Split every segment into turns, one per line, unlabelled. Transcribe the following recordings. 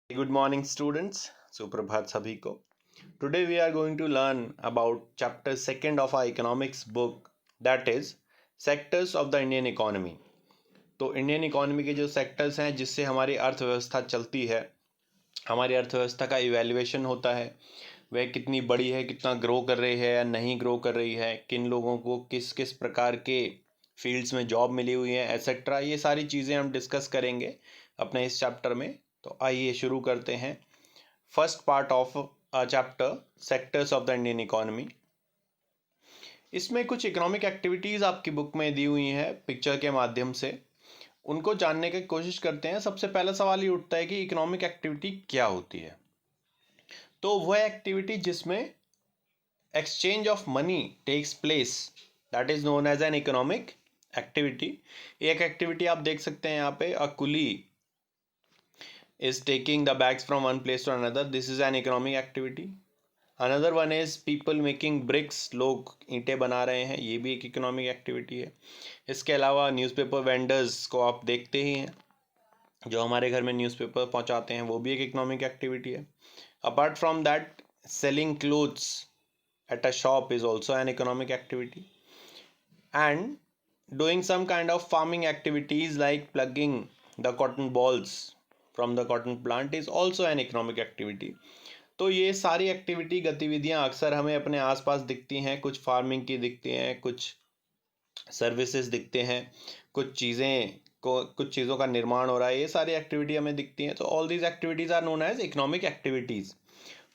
Good morning, students. Suprabhat sabhi ko. Today we are going to learn about chapter second of our economics book, that is sectors of the Indian economy. तो Indian economy के जो sectors हैं जिससे हमारी अर्थव्यवस्था चलती है, हमारी अर्थव्यवस्था का इवैल्यूएशन होता है, वह कितनी बड़ी है, कितना ग्रो कर रही है या नहीं ग्रो कर रही है, किन लोगों को किस किस प्रकार के फील्ड्स में जॉब मिली हुई है एसेट्रा, ये सारी चीज़ें हम डिस्कस करेंगे अपने इस चैप्टर में। तो आइए शुरू करते हैं first part of chapter sectors of the Indian economy. इसमें कुछ इकोनॉमिक एक्टिविटीज़ आपकी बुक में दी हुई हैं पिक्चर के माध्यम से, उनको जानने की कोशिश करते हैं। सबसे पहला सवाल ये उठता है कि इकोनॉमिक एक्टिविटी क्या होती है। तो वह एक्टिविटी जिसमें exchange of money takes place, that is known as an economic activity. एक एक्टिविटी आप देख सकते हैं यहाँ पे, अ कुली is taking the bags from one place to another. This is an economic activity. Another one is people making bricks. लोग ईंटें बना रहे हैं, ये भी एक इकोनॉमिक एक्टिविटी है। इसके अलावा न्यूज़पेपर वेंडर्स को आप देखते ही हैं, जो हमारे घर में न्यूज़पेपर पहुंचाते हैं, वो भी एक इकोनॉमिक एक्टिविटी है। Apart from that, selling clothes at a shop is also an economic activity, and doing some kind of farming activities like plugging the cotton balls from the cotton plant is also an economic activity. तो ये सारी activity गतिविधियां अक्सर हमें अपने आसपास दिखती हैं। कुछ फार्मिंग की दिखती हैं, कुछ सर्विसेज दिखते हैं, कुछ चीज़ों का निर्माण हो रहा है, ये सारी एक्टिविटी हमें दिखती हैं। तो all these activities are known as economic activities,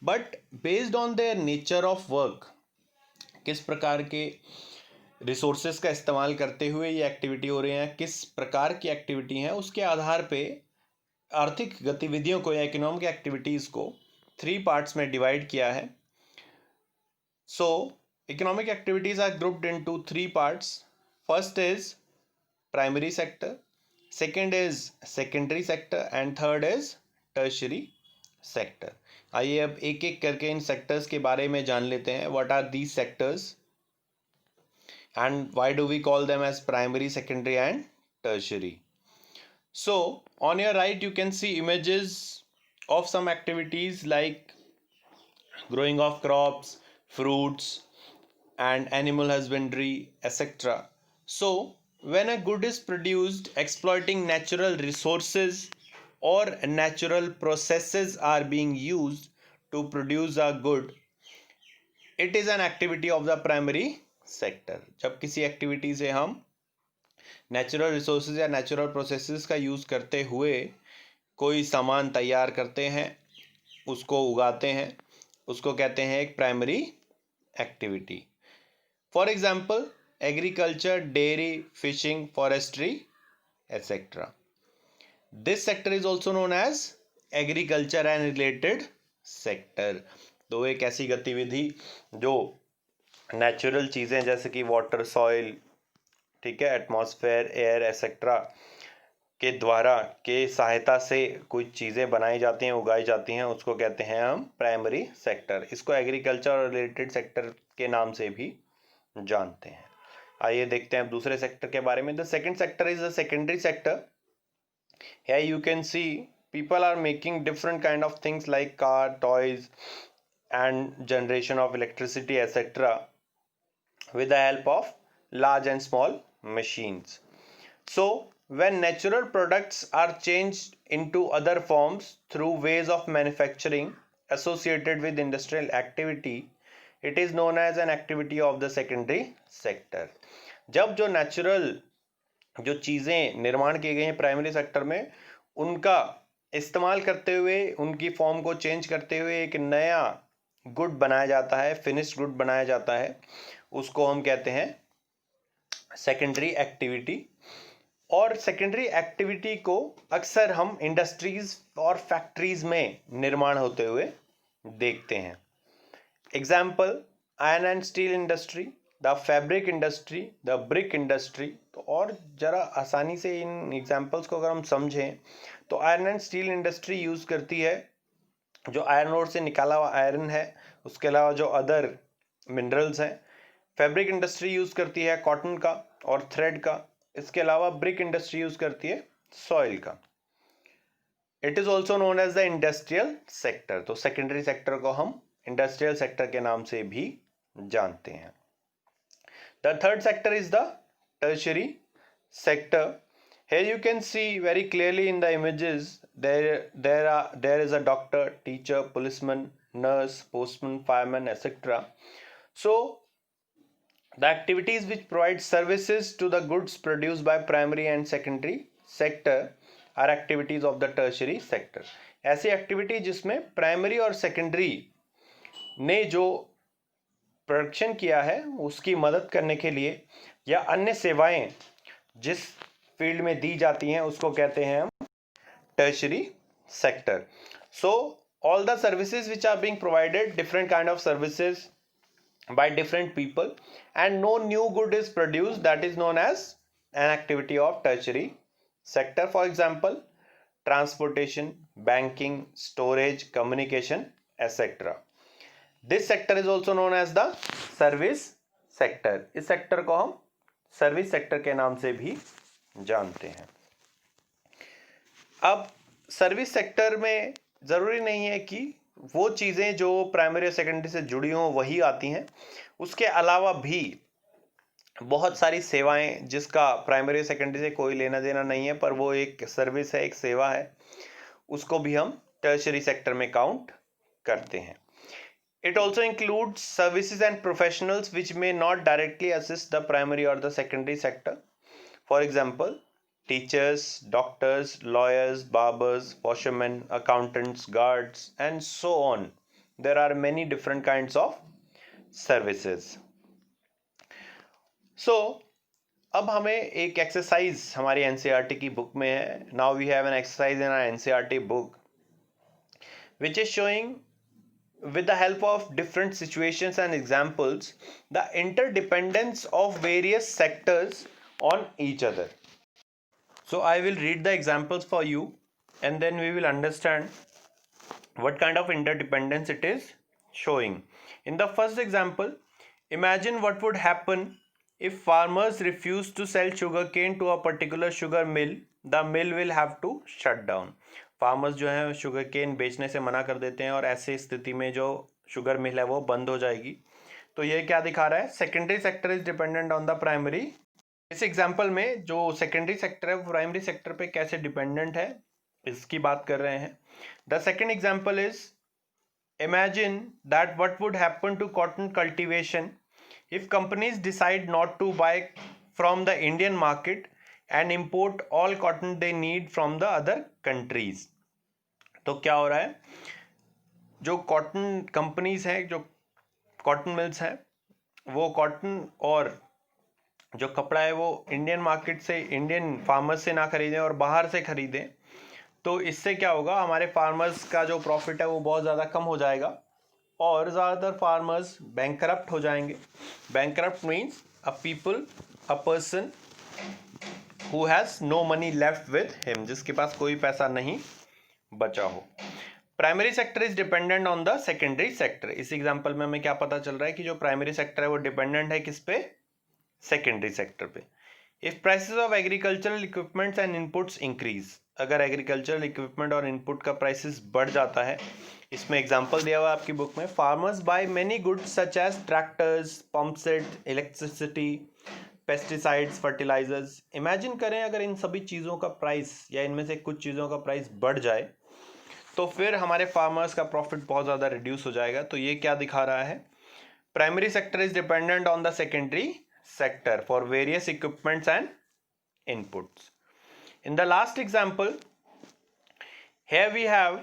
but based on their nature of work, किस प्रकार के रिसोर्सेज का इस्तेमाल करते हुए ये एक्टिविटी हो रही है, किस प्रकार की एक्टिविटी हैं, उसके आधार पे आर्थिक गतिविधियों को या इकोनॉमिक एक्टिविटीज़ को 3 पार्ट्स में डिवाइड किया है। So economic activities are grouped into 3 parts. First is primary sector, second is secondary sector, and third is tertiary sector. आइए अब एक एक करके इन सेक्टर्स के बारे में जान लेते हैं। What are these sectors and why do we call them as primary, secondary and tertiary? So on your right you can see images of some activities like growing of crops, fruits and animal husbandry, etc. So when a good is produced exploiting natural resources or natural processes are being used to produce a good, it is an activity of the primary sector. जब किसी activity से हम natural resources या natural processes का use करते हुए कोई सामान तैयार करते हैं, उसको उगाते हैं, उसको कहते हैं एक primary activity. For example agriculture, dairy, fishing, forestry etcetera. This sector is also known as agriculture and related sector. तो एक ऐसी गतिविधि जो नेचुरल चीज़ें जैसे कि वाटर, सॉइल, ठीक है, एटमॉस्फेयर, एयर एसेट्रा के द्वारा के सहायता से कुछ चीज़ें बनाई जाती हैं, उगाई जाती हैं, उसको कहते हैं हम प्राइमरी सेक्टर। इसको एग्रीकल्चर और रिलेटेड सेक्टर के नाम से भी जानते हैं। आइए देखते हैं अब दूसरे सेक्टर के बारे में। The second sector is the secondary sector. Here you can see people are making different kind of things like car, toys and generation of electricity, etc., with the help of large and small machines. So when natural products are changed into other forms through ways of manufacturing associated with industrial activity, it is known as an activity of the secondary sector. जब जो natural जो चीज़ें निर्माण की गई हैं primary sector में, उनका इस्तेमाल करते हुए, उनकी फॉर्म को चेंज करते हुए एक नया गुड बनाया जाता है, फिनिश्ड गुड बनाया जाता है, उसको हम कहते हैं सेकेंडरी एक्टिविटी। और सेकेंडरी एक्टिविटी को अक्सर हम इंडस्ट्रीज और फैक्ट्रीज में निर्माण होते हुए देखते हैं। Example iron and steel industry, the fabric industry, the brick industry. तो और ज़रा आसानी से इन एग्जाम्पल्स को अगर हम समझें तो iron and steel industry use करती है जो आयरन ओर से निकाला हुआ आयरन है, उसके अलावा जो अदर मिनरल्स हैं। फैब्रिक इंडस्ट्री यूज़ करती है कॉटन का और थ्रेड का। इसके अलावा ब्रिक इंडस्ट्री यूज़ करती है सॉइल का। It is also known as the industrial sector. तो सेकेंडरी सेक्टर को हम इंडस्ट्रियल सेक्टर के नाम से भी जानते हैं। The third sector is the tertiary sector. Here you can see very clearly in the images there is a doctor, teacher, policeman, nurse, postman, fireman, etc. So the activities which provide services to the goods produced by primary and secondary sector are activities of the tertiary sector. ऐसी activity जिसमें primary और secondary ने जो production किया है उसकी मदद करने के लिए या अन्य सेवाएं जिस फील्ड में दी जाती हैं उसको कहते हैं हम tertiary sector. So all the services which are being provided, different kind of services by different people, and no new good is produced, that is known as an activity of tertiary sector. For example, transportation, banking, storage, communication, etc. This sector is also known as the service sector. इस sector को हम service sector के नाम से भी जानते हैं। अब सर्विस सेक्टर में ज़रूरी नहीं है कि वो चीज़ें जो प्राइमरी और सेकेंडरी से जुड़ी हों वही आती हैं, उसके अलावा भी बहुत सारी सेवाएं जिसका प्राइमरी और सेकेंडरी से कोई लेना देना नहीं है पर वो एक सर्विस है, एक सेवा है, उसको भी हम टर्शियरी सेक्टर में काउंट करते हैं। It also includes services and professionals which may not directly assist the primary or the secondary sector. For example, teachers, doctors, lawyers, barbers, washermen, accountants, guards, and so on. There are many different kinds of services. So, अब हमें एक exercise हमारी NCERT की book में है. Now we have an exercise in our NCERT book which is showing, with the help of different situations and examples, the interdependence of various sectors on each other. So I will read the examples for you and then we will understand what kind of interdependence it is showing. In the first example, imagine what would happen if farmers refuse to sell sugarcane to a particular sugar mill. The mill will have to shut down. Farmers जो है sugar cane बेचने से मना कर देते हैं और ऐसी स्थिति में जो शुगर मिल है वो बंद हो जाएगी। तो ये क्या दिखा रहा है? Secondary sector is dependent on the primary. इस एग्जांपल में जो सेकेंडरी सेक्टर है वो प्राइमरी सेक्टर पे कैसे डिपेंडेंट है इसकी बात कर रहे हैं। The second example is, imagine that what would happen to cotton cultivation if companies decide not to buy from the Indian market and import all cotton they need from the other countries. तो क्या हो रहा है, जो cotton companies हैं, जो cotton mills हैं, वो कॉटन और जो कपड़ा है वो इंडियन मार्केट से, इंडियन फार्मर्स से ना खरीदें और बाहर से खरीदें। तो इससे क्या होगा, हमारे फार्मर्स का जो प्रॉफिट है वो बहुत ज़्यादा कम हो जाएगा और ज़्यादातर फार्मर्स बैंकरप्ट हो जाएंगे। Bankrupt means a person who has no money left with him, जिसके पास कोई पैसा नहीं बचा हो। Primary sector is dependent on the secondary sector. इस एग्जांपल में हमें क्या पता चल रहा है कि जो प्राइमरी सेक्टर है वो डिपेंडेंट है किस पे? सेकेंडरी सेक्टर पे। If prices of agricultural equipments and inputs increase, अगर एग्रीकल्चरल इक्विपमेंट और इनपुट का प्राइसेस बढ़ जाता है, इसमें एग्जांपल दिया हुआ है आपकी बुक में, farmers buy many goods such as tractors, pump set, electricity, pesticides, fertilizers. Imagine करें अगर इन सभी चीज़ों का प्राइस या इनमें से कुछ चीज़ों का प्राइस बढ़ जाए तो फिर हमारे फार्मर्स का प्रॉफिट बहुत ज़्यादा रिड्यूस हो जाएगा। तो ये क्या दिखा रहा है? Primary sector is dependent on the secondary sector for various equipments and inputs. In the last example, here we have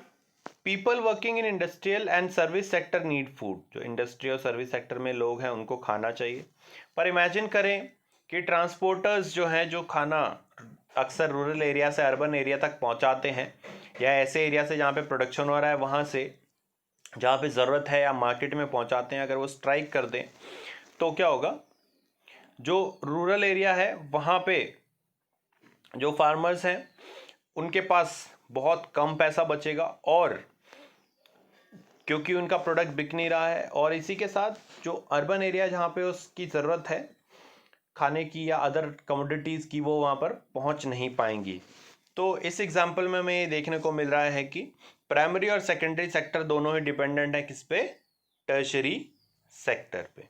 people working in industrial and service sector need food. जो इंडस्ट्री और सर्विस सेक्टर में लोग हैं उनको खाना चाहिए, पर imagine करें कि ट्रांसपोर्टर्स जो हैं जो खाना अक्सर रूरल एरिया से अर्बन एरिया तक पहुंचाते हैं या ऐसे एरिया से जहाँ पे प्रोडक्शन हो रहा है वहाँ से जहाँ पे ज़रूरत है या मार्केट में पहुँचाते हैं, अगर वो स्ट्राइक कर दें तो क्या होगा? जो रूरल एरिया है वहाँ पे जो फार्मर्स हैं उनके पास बहुत कम पैसा बचेगा और क्योंकि उनका प्रोडक्ट बिक नहीं रहा है, और इसी के साथ जो अर्बन एरिया जहाँ पे उसकी ज़रूरत है खाने की या अदर कमोडिटीज़ की वो वहाँ पर पहुँच नहीं पाएंगी। तो इस एग्जाम्पल में हमें देखने को मिल रहा है कि प्राइमरी और सेकेंडरी सेक्टर दोनों ही डिपेंडेंट है किस पे, टर्शरी सेक्टर पे।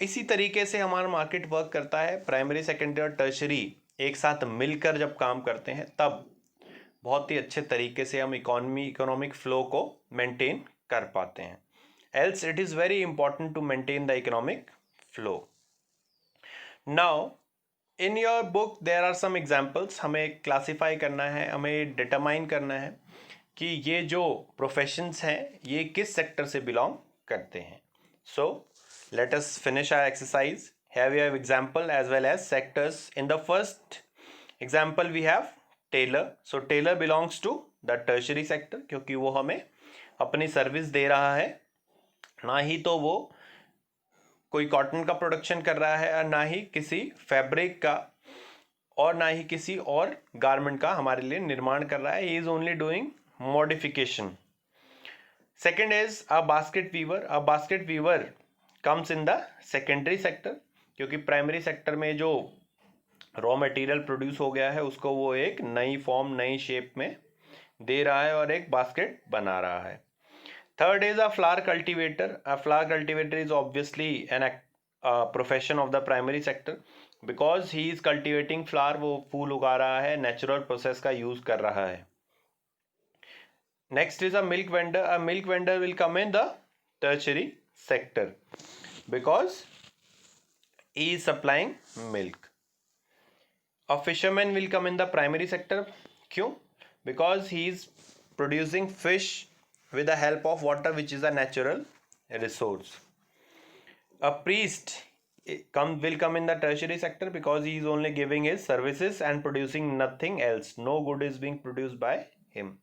इसी तरीके से हमारा मार्केट वर्क करता है। प्राइमरी, सेकेंडरी और टर्शरी एक साथ मिलकर जब काम करते हैं तब बहुत ही अच्छे तरीके से हम इकोनॉमिक फ्लो को मेंटेन कर पाते हैं। Else it is very important to maintain the economic flow. Now in your book there are some examples. हमें क्लासीफाई करना है, हमें डिटरमाइन करना है कि ये जो प्रोफेशंस हैं ये किस सेक्टर से बिलोंग करते हैं। सो let us finish our exercise. Here we have example as well as sectors. In the first example we have tailor. So tailor belongs to the tertiary sector क्योंकि वो हमें अपनी सर्विस दे रहा है, ना ही तो वो कोई कॉटन का प्रोडक्शन कर रहा है और ना ही किसी फैब्रिक का और ना ही किसी और गारमेंट का हमारे लिए निर्माण कर रहा है। He is only doing modification. Second is a basket weaver. A basket weaver comes in the secondary sector क्योंकि प्राइमरी सेक्टर में जो रॉ मटेरियल प्रोड्यूस हो गया है उसको वो एक नई फॉर्म, नई शेप में दे रहा है और एक बास्केट बना रहा है। Third is a flower cultivator. A flower cultivator is obviously an profession of the primary sector because he is cultivating flower. वो फूल उगा रहा है, नेचुरल प्रोसेस का यूज कर रहा है। Next is a milk vendor. A milk vendor will come in the tertiary sector because he is supplying milk. A fisherman will come in the primary sector. क्यों? Because he is producing fish with the help of water which is a natural resource. A priest will come in the tertiary sector because he is only giving his services and producing nothing else. No good is being produced by him.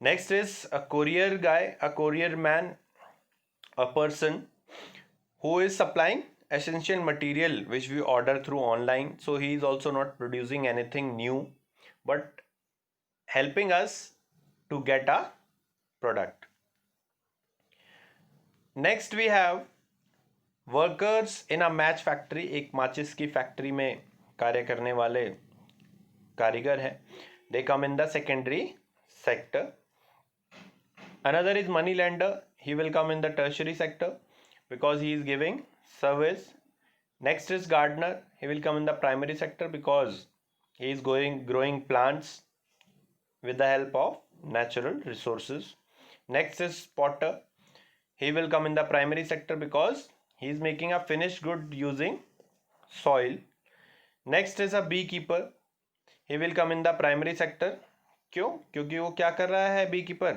Next is a courier guy, a courier man, a person who is supplying essential material which we order through online. So he is also not producing anything new but helping us to get a product. Next we have workers in a match factory. एक माचिस की factory में कार्य करने वाले कारीगर हैं. They come in the secondary sector. Another is money lender. He will come in the tertiary sector because he is giving service. Next is gardener. He will come in the primary sector because he is growing plants with the help of natural resources. Next is potter. He will come in the primary sector because he is making a finished good using soil. Next is a beekeeper. He will come in the primary sector. क्यों? क्योंकि वो क्या कर रहा है beekeeper?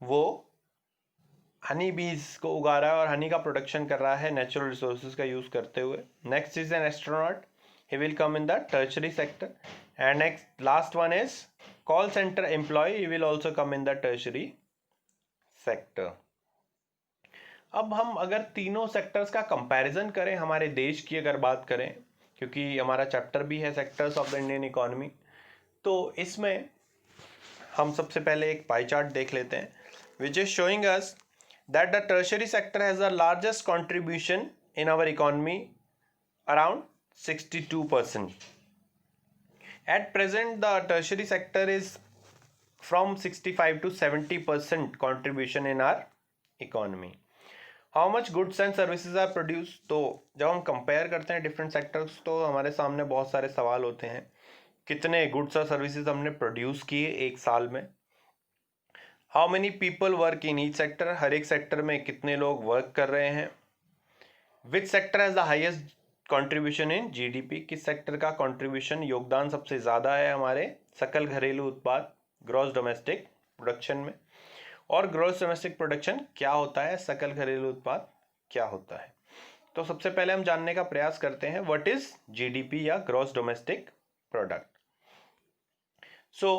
वो हनी बीज को उगा रहा है और हनी का प्रोडक्शन कर रहा है नेचुरल रिसोर्सेज का यूज करते हुए. Next is an astronaut. He will come in the tertiary sector. And next last one is call centre employ. He will also come in the tertiary sector. अब हम अगर तीनों सेक्टर्स का comparison करें, हमारे देश की अगर बात करें, क्योंकि हमारा चैप्टर भी है sectors of the Indian economy, तो इसमें हम सबसे पहले एक पाई चार्ट देख लेते हैं which is showing us that the tertiary sector has the largest contribution in our economy, around 62%. At present the tertiary sector is from 65 to 70% contribution in our economy. How much goods and services are produced? तो जब हम compare करते हैं different sectors तो हमारे सामने बहुत सारे सवाल होते हैं. कितने गुड्स और सर्विसेज हमने प्रोड्यूस किए एक साल में. How many people work in each sector. हर एक सेक्टर में कितने लोग वर्क कर रहे हैं. Which sector has the highest contribution in GDP. किस सेक्टर का कंट्रीब्यूशन, योगदान सबसे ज़्यादा है हमारे सकल घरेलू उत्पाद, ग्रॉस डोमेस्टिक प्रोडक्शन में. और ग्रॉस डोमेस्टिक प्रोडक्शन क्या होता है, सकल घरेलू उत्पाद क्या होता है. तो सबसे पहले हम जानने का प्रयास करते हैं व्हाट इज जीडीपी या gross domestic product. So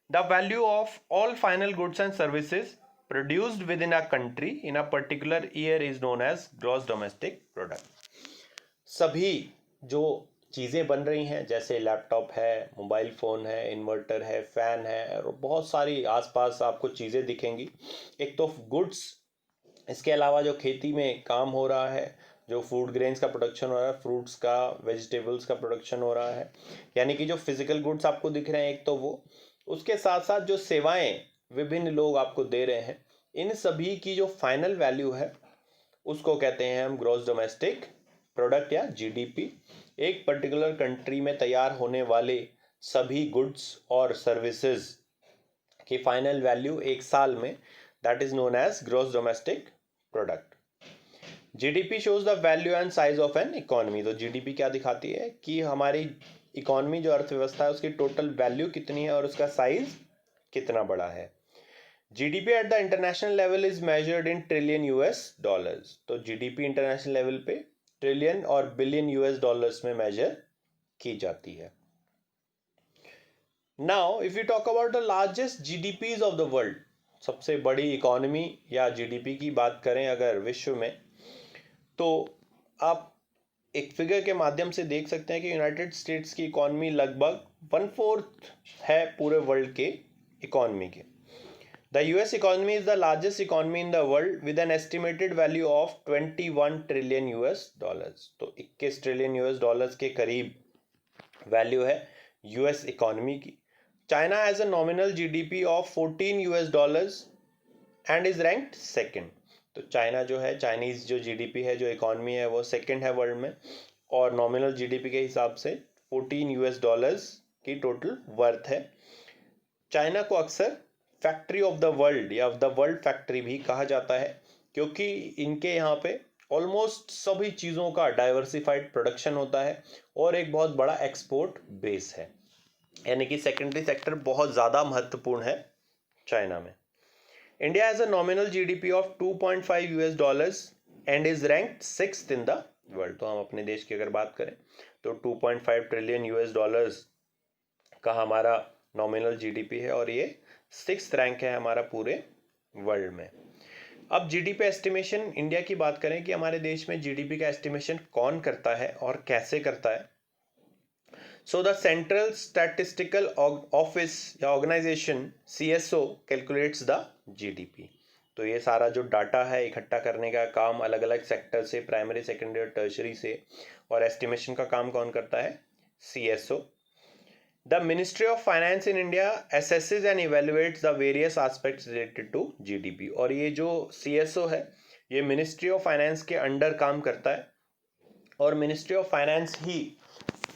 the value of all final goods and services produced within a country in a particular year is known as gross domestic product. सभी जो चीज़ें बन रही हैं, जैसे लैपटॉप है, मोबाइल फ़ोन है, इन्वर्टर है, फ़ैन है और बहुत सारी आसपास आपको चीज़ें दिखेंगी. एक तो गुड्स, इसके अलावा जो खेती में काम हो रहा है, जो फूड ग्रेन्स का प्रोडक्शन हो रहा है, फ्रूट्स का, वेजिटेबल्स का प्रोडक्शन हो रहा है, यानी कि जो फिजिकल गुड्स आपको दिख रहे हैं एक तो वो, उसके साथ साथ जो सेवाएं विभिन्न लोग आपको दे रहे हैं, इन सभी की जो फाइनल वैल्यू है उसको कहते हैं हम ग्रॉस डोमेस्टिक प्रोडक्ट या जीडीपी। एक पर्टिकुलर कंट्री में तैयार होने वाले सभी गुड्स और सर्विसेज की फाइनल वैल्यू एक साल में, that is known as gross domestic product. GDP shows the value and size of an economy. तो जीडीपी क्या दिखाती है कि हमारी इकोनॉमी जो अर्थव्यवस्था है उसकी टोटल वैल्यू कितनी है और उसका साइज कितना बड़ा है। GDP at the international level is measured in trillion US dollars. तो जीडीपी इंटरनेशनल लेवल पे ट्रिलियन और बिलियन यूएस डॉलर्स में मेजर की जाती है। Now if you talk about the largest GDPs of the world, सबसे बड़ी इकोनॉमी या जीडीपी की बात करें अगर विश्व में, तो आप एक फिगर के माध्यम से देख सकते हैं कि यूनाइटेड स्टेट्स की इकोनॉमी लगभग 1/4 है पूरे वर्ल्ड के इकोनॉमी के। The US economy is the largest economy in the world with an estimated value of 21 trillion US dollars. तो 21 ट्रिलियन यूएस डॉलर्स के करीब वैल्यू है यूएस इकोनॉमी की। China has a nominal GDP of 14 US dollars and is ranked second. तो China जो है, Chinese जो GDP है, जो इकोनॉमी है, वो सेकंड है वर्ल्ड में, और नॉमिनल जीडीपी के हिसाब से 14 यूएस डॉलर्स की टोटल वर्थ है। चाइना को अक्सर फैक्ट्री ऑफ द वर्ल्ड या द वर्ल्ड फैक्ट्री भी कहा जाता है, क्योंकि इनके यहाँ पे ऑलमोस्ट सभी चीज़ों का डाइवर्सिफाइड प्रोडक्शन होता है और एक बहुत बड़ा एक्सपोर्ट बेस है, यानी कि सेकेंडरी सेक्टर बहुत ज़्यादा महत्वपूर्ण है चाइना में। India has a nominal GDP of 2.5 US dollars and is ranked 6th in the world. तो हम अपने देश की अगर बात करें तो 2.5 ट्रिलियन यूएस डॉलर्स का हमारा नॉमिनल जीडीपी है और ये 6th रैंक है हमारा पूरे वर्ल्ड में। अब जीडीपी एस्टिमेशन इंडिया की बात करें कि हमारे देश में जीडीपी का एस्टिमेशन कौन करता है और कैसे करता है। So the central statistical office या organisation CSO calculates the GDP. तो ये सारा जो डाटा है इकट्ठा करने का काम अलग अलग सेक्टर से, प्राइमरी, सेकेंडरी और टर्शरी से, और एस्टिमेशन का काम कौन करता है? CSO. The Ministry of Finance in India assesses and evaluates the various aspects related to GDP। और ये जो CSO है ये मिनिस्ट्री ऑफ फाइनेंस के अंडर काम करता है, और मिनिस्ट्री ऑफ फाइनेंस ही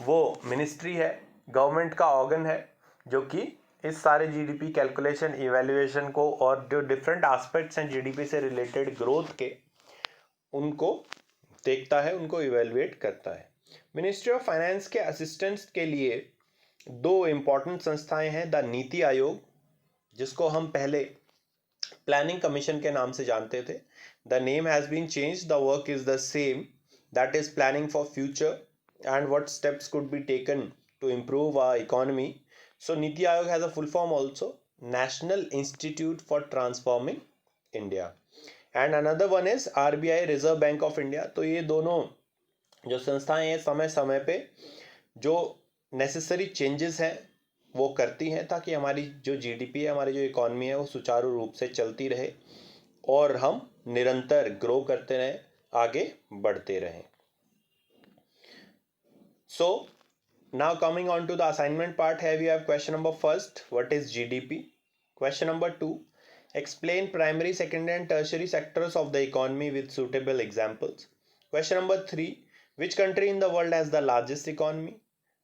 वो मिनिस्ट्री है, गवर्नमेंट का ऑर्गन है, जो कि इस सारे जीडीपी कैलकुलेशन, इवैल्यूएशन को और जो डिफरेंट एस्पेक्ट्स हैं जीडीपी से रिलेटेड ग्रोथ के, उनको देखता है, उनको इवैल्यूएट करता है। मिनिस्ट्री ऑफ फाइनेंस के असिस्टेंट्स के लिए दो इम्पॉर्टेंट संस्थाएं हैं। द नीति आयोग, जिसको हम पहले प्लानिंग कमीशन के नाम से जानते थे, the name has been change, the work is the same, that is planning for future and what steps could be taken to improve our economy. So NITI Aayog has a full form also, national institute for transforming India, and another one is RBI, reserve bank of India. तो ये दोनों जो संस्थाएं हैं समय समय पे जो नेसेसरी चेंजेस हैं वो करती हैं, ताकि हमारी जो जीडीपी है, हमारी जो इकोनॉमी है, वो सुचारू रूप से चलती रहे और हम निरंतर ग्रो करते रहें, आगे बढ़ते रहें। So now coming on to the assignment part है, we have question number first, what is GDP. Question number 2, explain primary, secondary and tertiary sectors of the economy with suitable examples. Question number 3, which country in the world has the largest economy?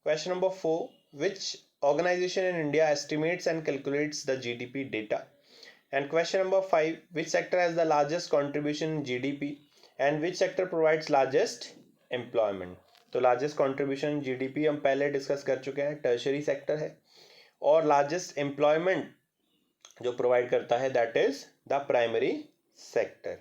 Question number 4, which organization in India estimates and calculates the GDP data? And question number 5, which sector has the largest contribution in GDP and which sector provides largest employment? तो largest contribution in GDP हम पहले discuss कर चुके हैं, tertiary sector है, और largest employment जो provide करता है that is the primary sector.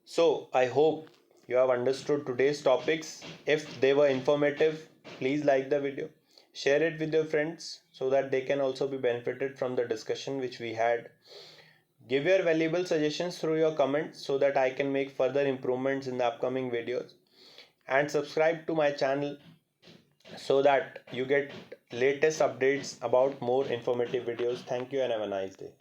So I hope you have understood today's topics. If they were informative, please like the video, share it with your friends so that they can also be benefited from the discussion which we had. Give your valuable suggestions through your comments so that I can make further improvements in the upcoming videos, and subscribe to my channel so that you get latest updates about more informative videos. Thank you and have a nice day.